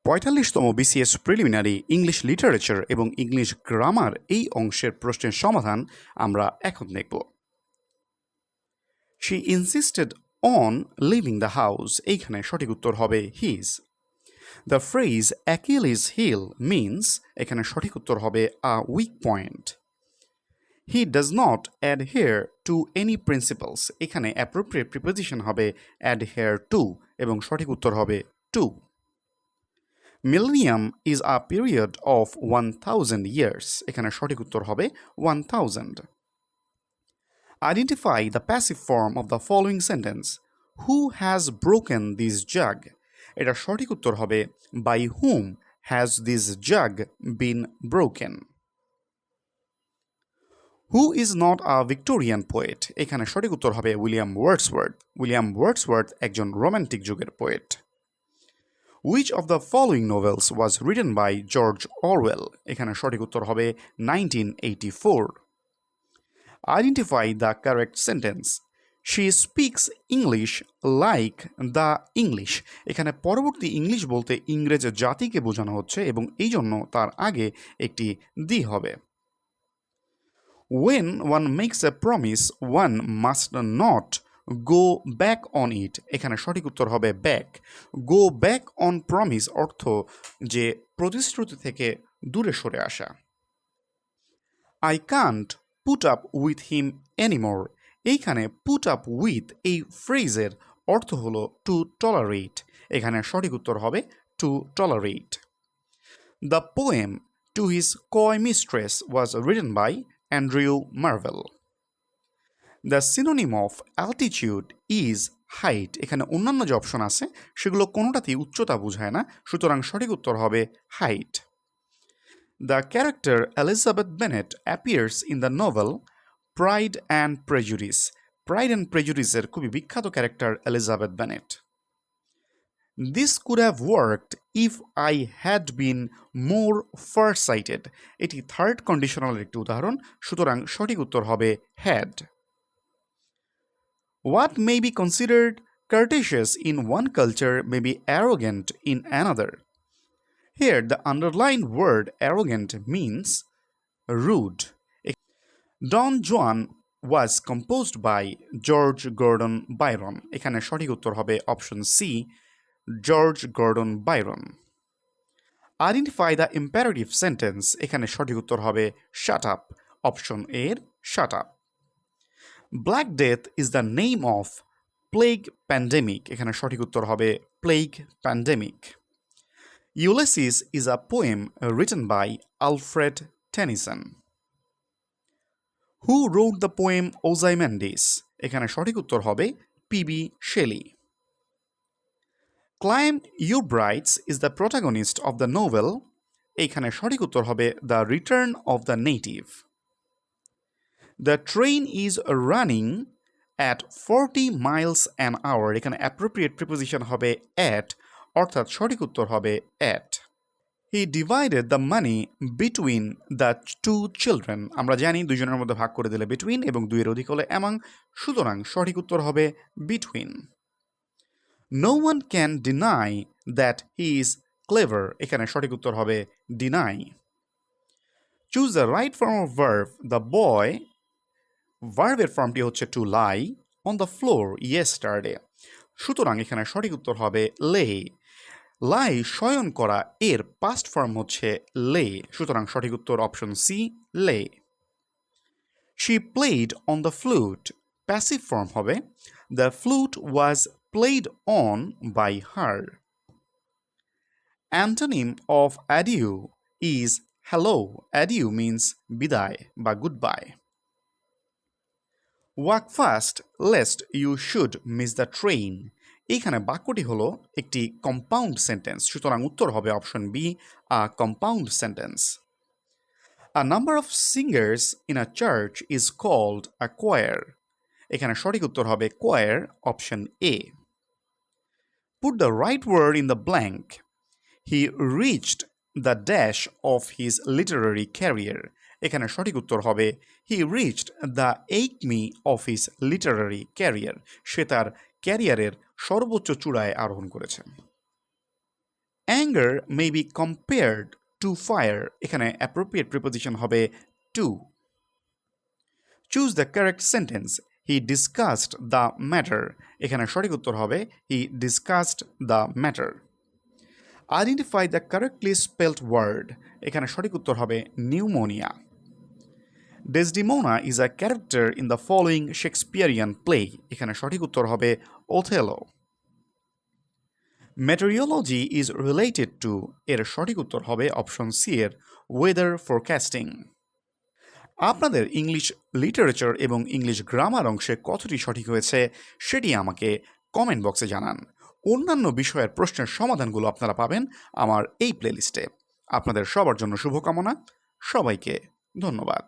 ৪৫তম BCS preliminary English literature এবং English grammar এই অংশের প্রশ্নের সমাধান আমরা এখন দেখব। She insisted on leaving the house, এইখানে সঠিক উত্তর হবে his. The phrase Achilles heel means, এখানে সঠিক উত্তর হবে a weak point. He does not adhere to any principles, এখানে অ্যাপ্রোপ্রিয়েট প্রিপোজিশন হবে অ্যাডহেয়ার টু এবং সঠিক উত্তর হবে to. Millennium is a period of 1000 years, এখানে সঠিক উত্তর হবে 1000। Identify the passive form of the following sentence. Who has broken this jug, এটা সঠিক উত্তর হবে by whom has this jug been broken. Who is not a Victorian poet, এখানে সঠিক উত্তর হবে উইলিয়াম ওয়ার্ডসওয়ার্থ। উইলিয়াম ওয়ার্ডসওয়ার্থ একজন রোমান্টিক যুগের poet. Which of the following novels was written by George Orwell? এখানে সঠিক উত্তর হবে 1984. Identify the correct sentence. She speaks English like the English. এখানে পরবর্তী ইংলিশ বলতে ইংরেজ জাতিকে বোঝানো হচ্ছে এবং এই জন্য তার আগে একটি দি হবে। When one makes a promise, one must not go back on it, এখানে সঠিক উত্তর হবে back. Go back on promise অর্থ যে প্রতিশ্রুতি থেকে দূরে সরে আসা। I can't put up with him anymore, এইখানে পুট আপ উইথ এই ফ্রেজের অর্থ হলো টু টলারেট, এখানে সঠিক উত্তর হবে to tolerate. The poem to his coy mistress was written by Andrew Marvell. The synonym of altitude is height, এখানে অন্যান্য যে অপশন আছে সেগুলো কোনোটাতেই উচ্চতা বোঝায় না, সুতরাং সঠিক উত্তর হবে height. The character Elizabeth Bennet appears in the novel Pride and Prejudice, Pride and প্রেজুডিসের খুবই বিখ্যাত character Elizabeth Bennet. This could have worked if I had been more far sighted, এটি থার্ড কন্ডিশনালের একটি উদাহরণ, সুতরাং সঠিক উত্তর হবে had. What may be considered courteous in one culture may be arrogant in another. Here, the underlined word arrogant means rude. Don Juan was composed by George Gordon Byron. এখানে সঠিক উত্তর হবে option C, George Gordon Byron. Identify the imperative sentence. এখানে সঠিক উত্তর হবে shut up, option এর shut up. Black Death is the name of plague pandemic, এখানে সঠিক উত্তর হবে plague pandemic. Ulysses is a poem written by Alfred Tennyson. Who wrote the poem Ozymandias? এখানে সঠিক উত্তর হবে P.B. Shelley. Climb Your Brides is the protagonist of the novel, এখানে সঠিক উত্তর হবে The Return of the Native. The train is running at 40 miles an hour, এখানে appropriate preposition হবে at, অর্থাৎ সঠিক উত্তর হবে at. He divided the money between the two children, আমরা জানি দুজনের মধ্যে ভাগ করে দিলে between এবং দুইয়ের অধিক হলে among, সুতরাং সঠিক উত্তর হবে between. No one can deny that he is clever, এখানে সঠিক উত্তর হবে deny. Choose the right form of verb. The boy, ভার্বের ফর্মটি হচ্ছে to lie on the floor yesterday, সুতরাং এখানে সঠিক উত্তর হবে লে। লাই শয়ন করা এর পাস্ট ফর্ম হচ্ছে লে, সুতরাং সঠিক উত্তর option C lay. She played on the flute, passive form হবে the flute was played on by her. Antonym of adieu is hello, adieu means বিদায় বা good bye. Walk fast lest you should miss the train, এইখানে বাক্যটি হলো একটি compound sentence, সুতরাং উত্তর হবে option B a compound sentence. A number of singers in a church is called a choir, এখানে সঠিক উত্তর হবে কোয়ার, option A. Put the right word in the blank. He reached the dash of his literary career, এখানে সঠিক উত্তর হবে he reached the acme of his literary career, সে তার ক্যারিয়ারের সর্বোচ্চ চূড়ায় আরোহণ করেছে। Anger may be compared to fire, এখানে অ্যাপ্রোপ্রিয়েট প্রিপোজিশন হবে to. Choose the correct sentence, he discussed the matter, এখানে সঠিক উত্তর হবে he discussed the matter. Identify the correctly spelled word, এখানে সঠিক উত্তর হবে pneumonia. Desdemona is a character in the following Shakespearean play, এখানে সঠিক উত্তর হবে ওথেলো। মেটেরিওলজি ইজ রিলেটেড টু, এর সঠিক উত্তর হবে অপশন সি এর ওয়েদার ফোরকাস্টিং। আপনাদের ইংলিশ লিটারেচার এবং ইংলিশ গ্রামার অংশে কতটি সঠিক হয়েছে সেটি আমাকে কমেন্ট বক্সে জানান। অন্যান্য বিষয়ের প্রশ্নের সমাধানগুলো আপনারা পাবেন আমার এই প্লেলিস্টে। আপনাদের সবার জন্য শুভকামনা, সবাইকে ধন্যবাদ।